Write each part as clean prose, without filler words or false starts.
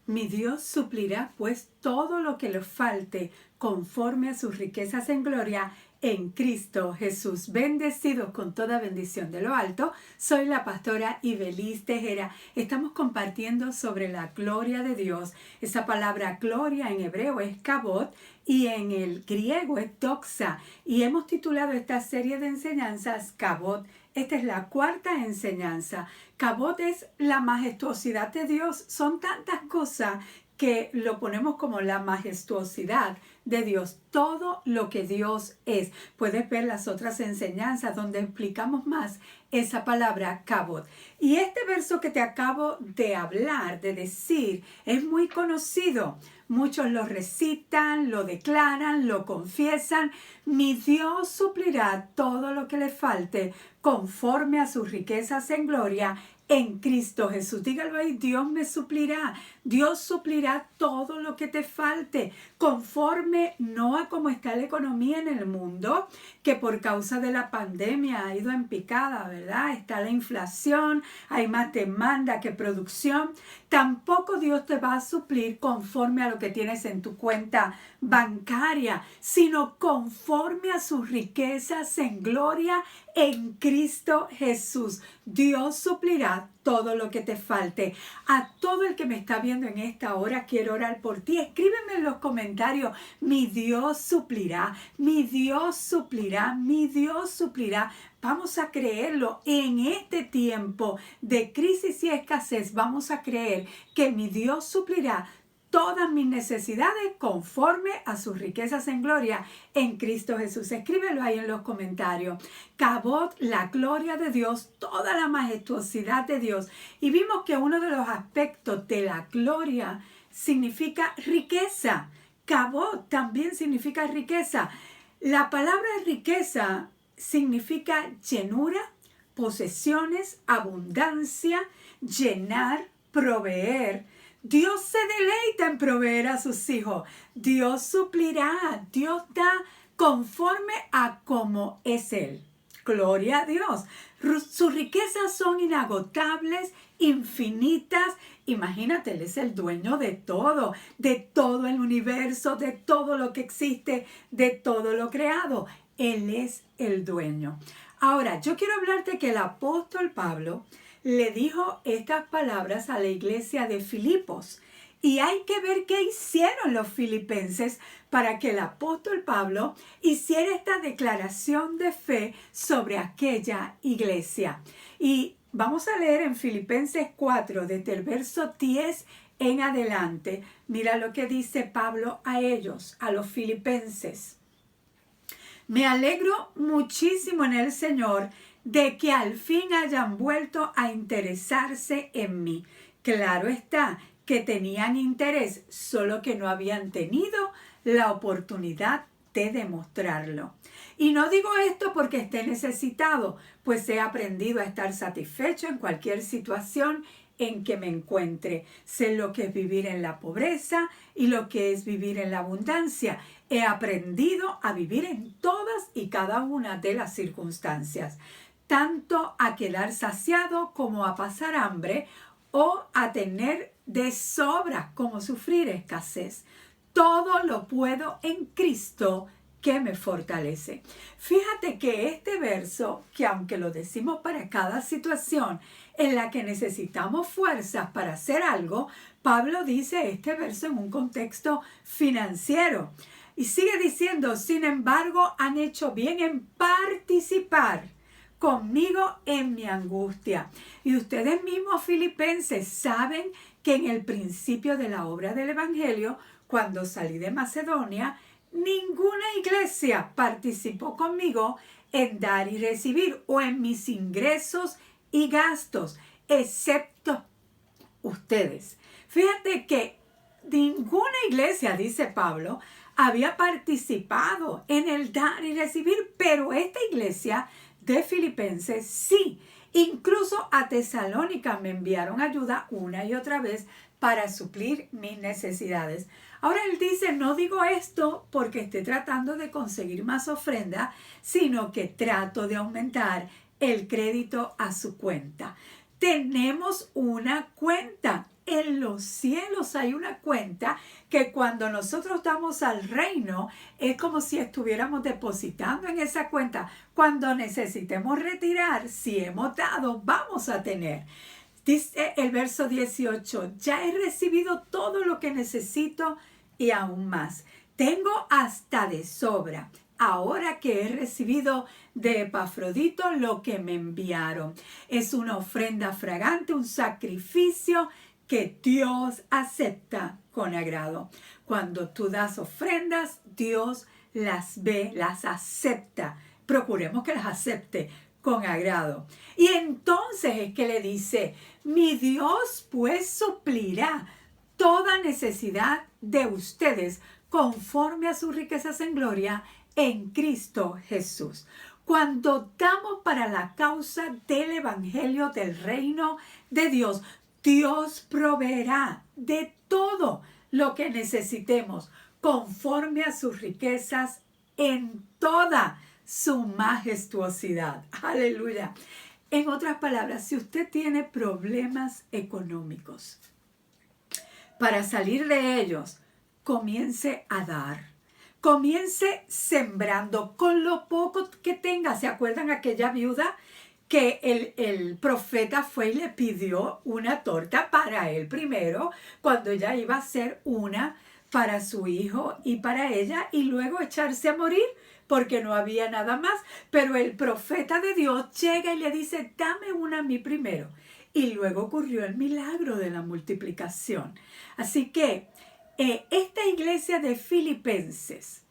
Mi Dios suplirá pues todo lo que le falte conforme a sus riquezas en gloria en Cristo Jesús. Bendecidos con toda bendición de lo alto. Soy la pastora Ibelis Tejera. Estamos compartiendo sobre la gloria de Dios. Esa palabra gloria en hebreo es kabod y en el griego es doxa. Y hemos titulado esta serie de enseñanzas kabod. Esta es la cuarta enseñanza. Kabod es la majestuosidad de Dios. Son tantas cosas que lo ponemos como la majestuosidad de Dios. Todo lo que Dios es. Puedes ver las otras enseñanzas donde explicamos más esa palabra kabod. Y este verso que te acabo de hablar, de decir, es muy conocido. Muchos lo recitan, lo declaran, lo confiesan. Mi Dios suplirá todo lo que le falte conforme a sus riquezas en gloria en Cristo Jesús. Dígalo ahí, Dios me suplirá. Dios suplirá todo lo que te falte, conforme no a cómo está la economía en el mundo, que por causa de la pandemia ha ido en picada, ¿verdad? Está la inflación, hay más demanda que producción. Tampoco Dios te va a suplir conforme a lo que tienes en tu cuenta bancaria, sino conforme a sus riquezas en gloria en Cristo Jesús. Dios suplirá todo lo que te falte. A todo el que me está viendo en esta hora, quiero orar por ti. Escríbeme en los comentarios, mi Dios suplirá, mi Dios suplirá, mi Dios suplirá. Vamos a creerlo en este tiempo de crisis y escasez. Vamos a creer que mi Dios suplirá todas mis necesidades conforme a sus riquezas en gloria en Cristo Jesús. Escríbelo ahí en los comentarios. Kabod, la gloria de Dios, toda la majestuosidad de Dios. Y vimos que uno de los aspectos de la gloria significa riqueza. Kabod también significa riqueza. La palabra riqueza significa llenura, posesiones, abundancia, llenar, proveer. Dios se deleita en proveer a sus hijos. Dios suplirá. Dios da conforme a como es Él. Gloria a Dios. Sus riquezas son inagotables, infinitas. Imagínate, Él es el dueño de todo el universo, de todo lo que existe, de todo lo creado. Él es el dueño. Ahora, yo quiero hablarte que el apóstol Pablo le dijo estas palabras a la iglesia de Filipos. Y hay que ver qué hicieron los filipenses para que el apóstol Pablo hiciera esta declaración de fe sobre aquella iglesia. Y vamos a leer en Filipenses 4, desde el verso 10 en adelante. Mira lo que dice Pablo a ellos, a los filipenses. Me alegro muchísimo en el Señor de que al fin hayan vuelto a interesarse en mí. Claro está que tenían interés, solo que no habían tenido la oportunidad de demostrarlo. Y no digo esto porque esté necesitado, pues he aprendido a estar satisfecho en cualquier situación en que me encuentre. Sé lo que es vivir en la pobreza y lo que es vivir en la abundancia. He aprendido a vivir en todas y cada una de las circunstancias, tanto a quedar saciado como a pasar hambre, o a tener de sobra como sufrir escasez. Todo lo puedo en Cristo que me fortalece. Fíjate que este verso, que aunque lo decimos para cada situación en la que necesitamos fuerzas para hacer algo, Pablo dice este verso en un contexto financiero. Y sigue diciendo, sin embargo, han hecho bien en participar conmigo en mi angustia. Y ustedes mismos, filipenses, saben que en el principio de la obra del Evangelio, cuando salí de Macedonia, ninguna iglesia participó conmigo en dar y recibir o en mis ingresos y gastos, excepto ustedes. Fíjate que ninguna iglesia, dice Pablo, había participado en el dar y recibir, pero esta iglesia de Filipenses sí. Incluso a Tesalónica me enviaron ayuda una y otra vez para suplir mis necesidades. Ahora él dice, no digo esto porque esté tratando de conseguir más ofrenda, sino que trato de aumentar el crédito a su cuenta. Tenemos una cuenta en los cielos hay una cuenta que cuando nosotros damos al reino es como si estuviéramos depositando en esa cuenta. Cuando necesitemos retirar, si hemos dado, vamos a tener. Dice el verso 18, ya he recibido todo lo que necesito y aún más. Tengo hasta de sobra. Ahora que he recibido de Epafrodito lo que me enviaron. Es una ofrenda fragante, un sacrificio que Dios acepta con agrado. Cuando tú das ofrendas, Dios las ve, las acepta. Procuremos que las acepte con agrado. Y entonces es que le dice, mi Dios pues suplirá toda necesidad de ustedes conforme a sus riquezas en gloria en Cristo Jesús. Cuando damos para la causa del evangelio del reino de Dios, Dios proveerá de todo lo que necesitemos conforme a sus riquezas en toda su majestuosidad. Aleluya. En otras palabras, si usted tiene problemas económicos, para salir de ellos, comience a dar. Comience sembrando con lo poco que tenga. ¿Se acuerdan aquella viuda que el profeta fue y le pidió una torta para él primero, cuando ella iba a hacer una para su hijo y para ella, y luego echarse a morir porque no había nada más? Pero el profeta de Dios llega y le dice, dame una a mí primero. Y luego ocurrió el milagro de la multiplicación. Así que esta iglesia de Filipenses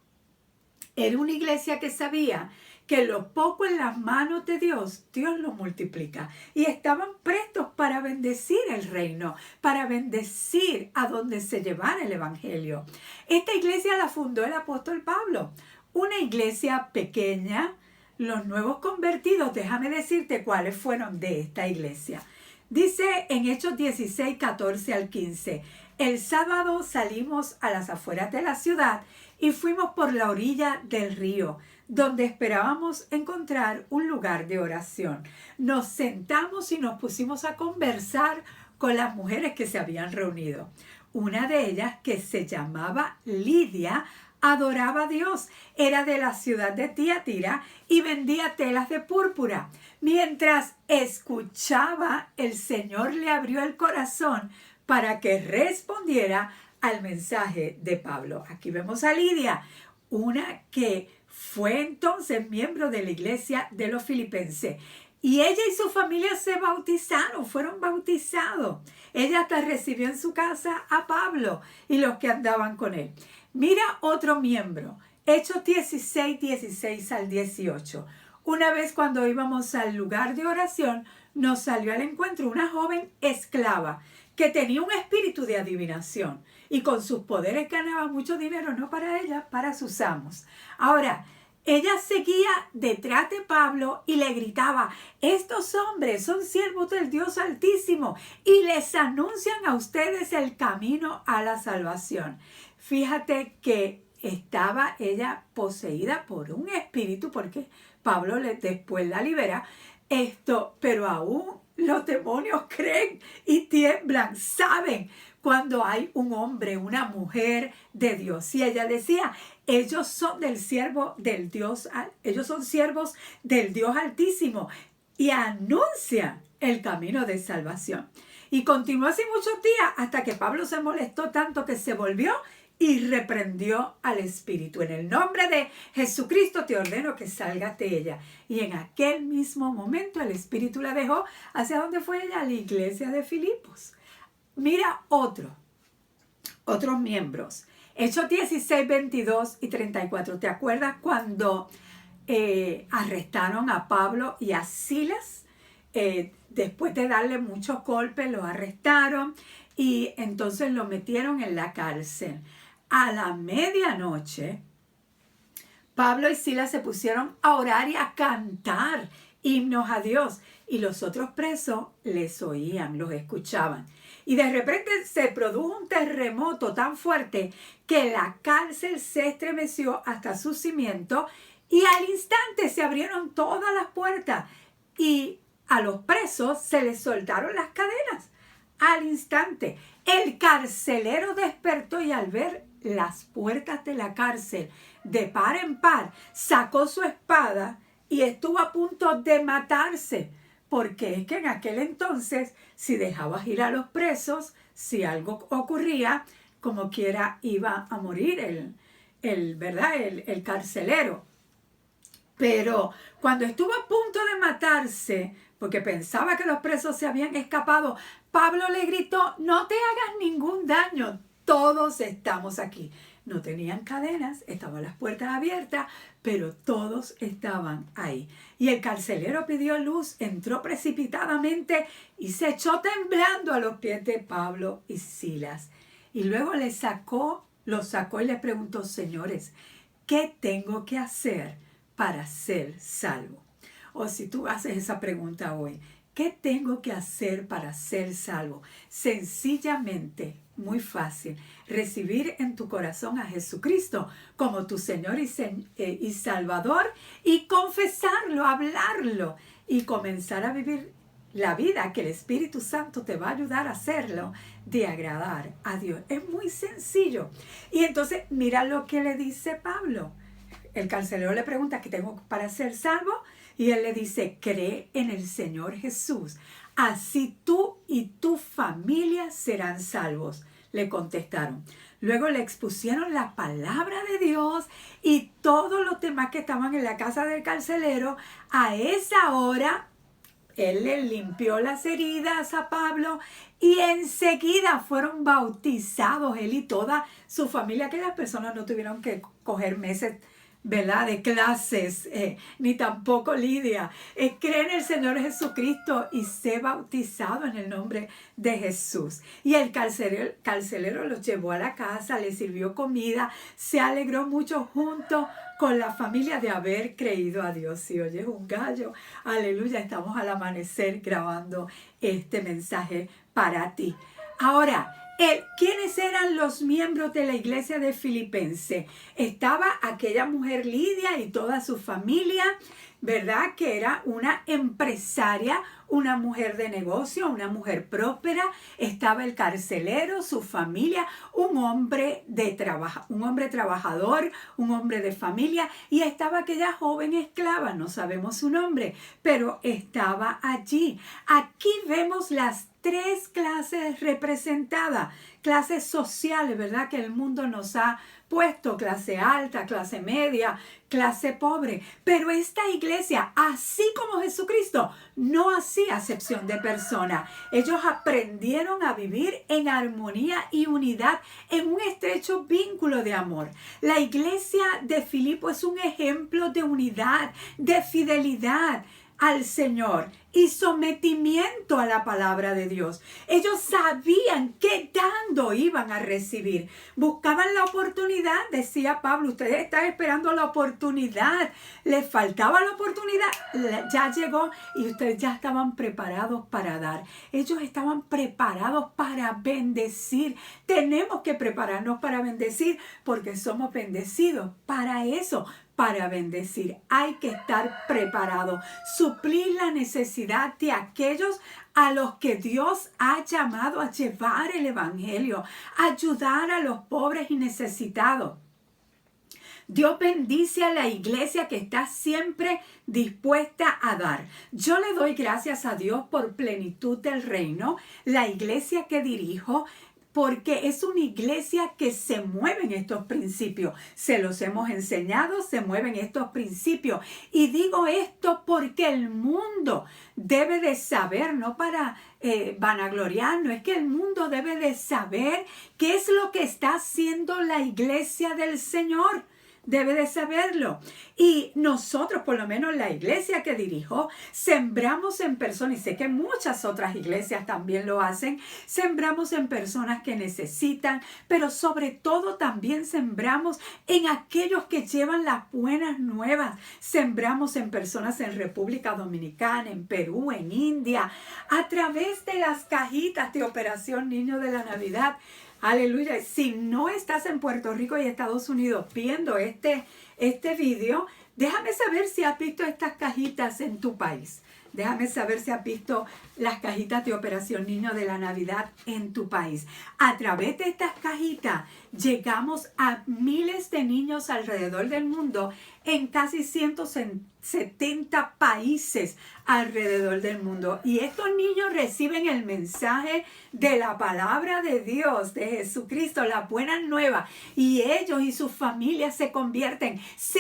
era una iglesia que sabía que lo poco en las manos de Dios, Dios lo multiplica. Y estaban prestos para bendecir el reino, para bendecir a donde se llevara el evangelio. Esta iglesia la fundó el apóstol Pablo. Una iglesia pequeña. Los nuevos convertidos, déjame decirte cuáles fueron de esta iglesia. Dice en Hechos 16, 14 al 15, el sábado salimos a las afueras de la ciudad y fuimos por la orilla del río, donde esperábamos encontrar un lugar de oración. Nos sentamos y nos pusimos a conversar con las mujeres que se habían reunido. Una de ellas, que se llamaba Lidia, adoraba a Dios. Era de la ciudad de Tiatira y vendía telas de púrpura. Mientras escuchaba, el Señor le abrió el corazón para que respondiera al mensaje de Pablo. Aquí vemos a Lidia, una que fue entonces miembro de la iglesia de los filipenses. Y ella y su familia se bautizaron, fueron bautizados. Ella hasta recibió en su casa a Pablo y los que andaban con él. Mira otro miembro, Hechos 16, 16 al 18. Una vez cuando íbamos al lugar de oración, nos salió al encuentro una joven esclava que tenía un espíritu de adivinación y con sus poderes ganaba mucho dinero, no para ella, para sus amos. Ahora, ella seguía detrás de Pablo y le gritaba, estos hombres son siervos del Dios Altísimo y les anuncian a ustedes el camino a la salvación. Fíjate que estaba ella poseída por un espíritu, porque Pablo después la libera, pero aún los demonios creen y tiemblan, saben cuando hay un hombre, una mujer de Dios. Y ella decía, ellos son siervos del Dios Altísimo y anuncian el camino de salvación. Y continuó así muchos días hasta que Pablo se molestó tanto que se volvió y reprendió al espíritu. En el nombre de Jesucristo te ordeno que salgas de ella. Y en aquel mismo momento el espíritu la dejó. ¿Hacia dónde fue ella? A la iglesia de Filipos. Mira otros miembros. Hechos 16, 22 y 34. ¿Te acuerdas cuando arrestaron a Pablo y a Silas? Después de darle muchos golpes, lo arrestaron y entonces lo metieron en la cárcel. A la medianoche, Pablo y Silas se pusieron a orar y a cantar himnos a Dios. Y los otros presos les oían, los escuchaban. Y de repente se produjo un terremoto tan fuerte que la cárcel se estremeció hasta su cimiento y al instante se abrieron todas las puertas y a los presos se les soltaron las cadenas. al instante. El carcelero despertó y al ver las puertas de la cárcel de par en par, sacó su espada y estuvo a punto de matarse. Porque es que en aquel entonces, si dejabas ir a los presos, si algo ocurría, como quiera iba a morir el carcelero. Pero cuando estuvo a punto de matarse, porque pensaba que los presos se habían escapado, Pablo le gritó: no te hagas ningún daño, todos estamos aquí. No tenían cadenas, estaban las puertas abiertas, pero todos estaban ahí. Y el carcelero pidió luz, entró precipitadamente y se echó temblando a los pies de Pablo y Silas. Y luego los sacó y les preguntó: señores, ¿qué tengo que hacer para ser salvo? O si tú haces esa pregunta hoy, ¿qué tengo que hacer para ser salvo? Sencillamente, muy fácil, recibir en tu corazón a Jesucristo como tu Señor y Salvador, y confesarlo, hablarlo y comenzar a vivir la vida que el Espíritu Santo te va a ayudar a hacerlo, de agradar a Dios. Es muy sencillo. Y entonces mira lo que le dice Pablo. El carcelero le pregunta: ¿qué tengo para ser salvo? Y él le dice: cree en el Señor Jesús, así tú y tu familia serán salvos. Le contestaron. Luego le expusieron la palabra de Dios y todos los demás que estaban en la casa del carcelero. A esa hora, él le limpió las heridas a Pablo y enseguida fueron bautizados él y toda su familia. Aquellas personas no tuvieron que coger meses, ¿verdad?, de clases, ni tampoco Lidia. Cree en el Señor Jesucristo y sé bautizado en el nombre de Jesús. Y el carcelero los llevó a la casa, les sirvió comida, se alegró mucho junto con la familia de haber creído a Dios. Si oyes un gallo, aleluya, estamos al amanecer grabando este mensaje para ti. Ahora, ¿quiénes eran los miembros de la iglesia de Filipenses? Estaba aquella mujer Lidia y toda su familia, ¿verdad? Que era una empresaria, una mujer de negocio, una mujer próspera. Estaba el carcelero, su familia, un hombre trabajador, un hombre de familia. Y estaba aquella joven esclava, no sabemos su nombre, pero estaba allí. Aquí vemos las tres clases representadas, clases sociales, ¿verdad?, que el mundo nos ha puesto: clase alta, clase media, clase pobre. Pero esta iglesia, así como Jesucristo, no hacía acepción de personas. Ellos aprendieron a vivir en armonía y unidad, en un estrecho vínculo de amor. La iglesia de Filipo es un ejemplo de unidad, de fidelidad al Señor y sometimiento a la palabra de Dios. Ellos sabían que dando iban a recibir. Buscaban la oportunidad, decía Pablo. Ustedes están esperando la oportunidad. Les faltaba la oportunidad, ya llegó y ustedes ya estaban preparados para dar. Ellos estaban preparados para bendecir. Tenemos que prepararnos para bendecir porque somos bendecidos para eso. Para bendecir hay que estar preparado, suplir la necesidad de aquellos a los que Dios ha llamado a llevar el evangelio, ayudar a los pobres y necesitados. Dios bendice a la iglesia que está siempre dispuesta a dar. Yo le doy gracias a Dios por Plenitud del Reino, la iglesia que dirijo, porque es una iglesia que se mueve en estos principios. Se los hemos enseñado, se mueven estos principios. Y digo esto porque el mundo debe de saber, no para vanagloriarnos, es que el mundo debe de saber qué es lo que está haciendo la iglesia del Señor. Debe de saberlo. Y nosotros, por lo menos la iglesia que dirijo, sembramos en personas, y sé que muchas otras iglesias también lo hacen, sembramos en personas que necesitan, pero sobre todo también sembramos en aquellos que llevan las buenas nuevas. Sembramos en personas en República Dominicana, en Perú, en India, a través de las cajitas de Operación Niño de la Navidad. Aleluya. Si no estás en Puerto Rico y Estados Unidos viendo este video, déjame saber si has visto estas cajitas en tu país. Déjame saber si has visto las cajitas de Operación Niño de la Navidad en tu país. A través de estas cajitas llegamos a miles de niños alrededor del mundo en casi 170 países alrededor del mundo. Y estos niños reciben el mensaje de la palabra de Dios, de Jesucristo, la buena nueva. Y ellos y sus familias se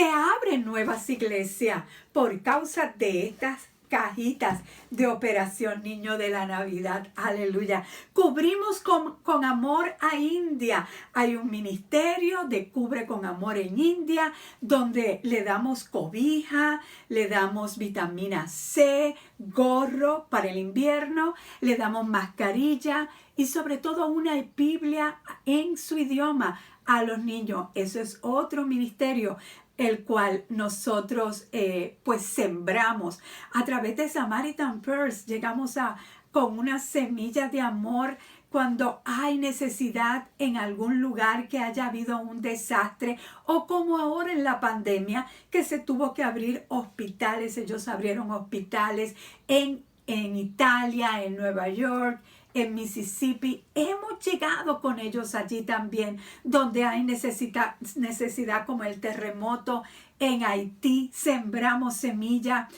abren nuevas iglesias por causa de estas cajitas de Operación Niño de la Navidad. Aleluya. Cubrimos con amor a India. Hay un ministerio de Cubre con Amor en India, donde le damos cobija, le damos vitamina C, gorro para el invierno, le damos mascarilla y sobre todo una Biblia en su idioma a los niños. Eso es otro ministerio el cual nosotros pues sembramos. A través de Samaritan Purse llegamos con una semilla de amor cuando hay necesidad en algún lugar que haya habido un desastre, o como ahora en la pandemia que se tuvo que abrir hospitales. Ellos abrieron hospitales en Italia, en Nueva York, en Mississippi. Hemos llegado con ellos allí también, donde hay necesidad como el terremoto en Haití. Sembramos semilla.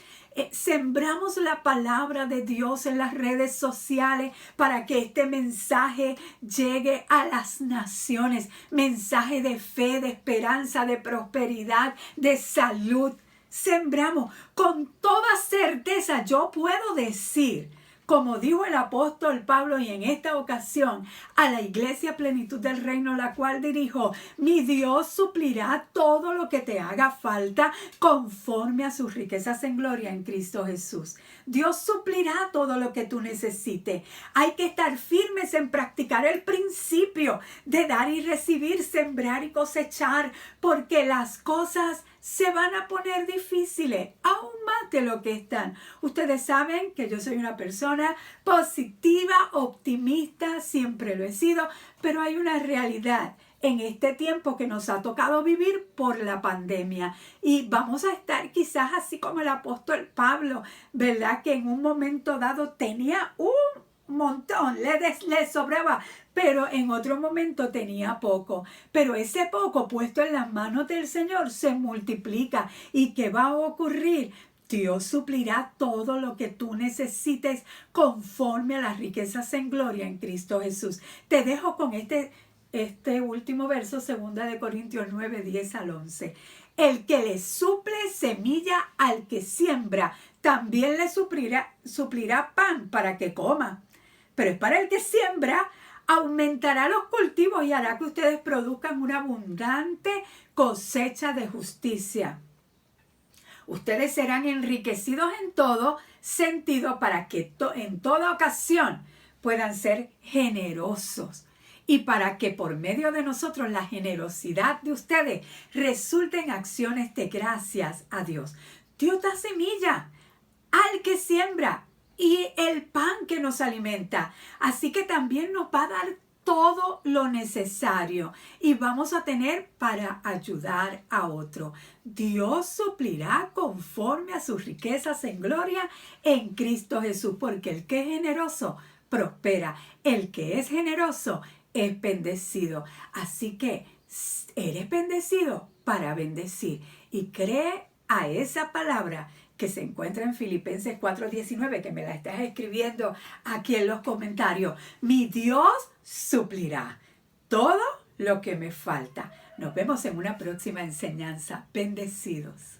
Sembramos la palabra de Dios en las redes sociales para que este mensaje llegue a las naciones. Mensaje de fe, de esperanza, de prosperidad, de salud. Sembramos con toda certeza. Yo puedo decir, como dijo el apóstol Pablo, y en esta ocasión a la iglesia Plenitud del Reino, la cual dirijo: mi Dios suplirá todo lo que te haga falta conforme a sus riquezas en gloria en Cristo Jesús. Dios suplirá todo lo que tú necesites. Hay que estar firmes en practicar el principio de dar y recibir, sembrar y cosechar, porque las cosas se van a poner difíciles, aún más de lo que están. Ustedes saben que yo soy una persona positiva, optimista, siempre lo he sido, pero hay una realidad en este tiempo que nos ha tocado vivir por la pandemia. Y vamos a estar quizás así como el apóstol Pablo, ¿verdad? Que en un momento dado tenía un montón, le sobraba, pero en otro momento tenía poco. Pero ese poco puesto en las manos del Señor se multiplica. ¿Y qué va a ocurrir? Dios suplirá todo lo que tú necesites conforme a las riquezas en gloria en Cristo Jesús. Te dejo con este último verso, 2 Corintios 9, 10 al 11. El que le suple semilla al que siembra, también le suplirá pan para que coma. Pero es para el que siembra, aumentará los cultivos y hará que ustedes produzcan una abundante cosecha de justicia. Ustedes serán enriquecidos en todo sentido para que en toda ocasión puedan ser generosos. Y para que por medio de nosotros la generosidad de ustedes resulte en acciones de gracias a Dios. Dios da semilla al que siembra y el pan que nos alimenta. Así que también nos va a dar todo lo necesario y vamos a tener para ayudar a otro. Dios suplirá conforme a sus riquezas en gloria en Cristo Jesús, porque el que es generoso prospera. El que es generoso es bendecido. Así que eres bendecido para bendecir y cree a esa palabra que se encuentra en Filipenses 4:19, que me la estás escribiendo aquí en los comentarios. Mi Dios suplirá todo lo que me falta. Nos vemos en una próxima enseñanza. Bendecidos.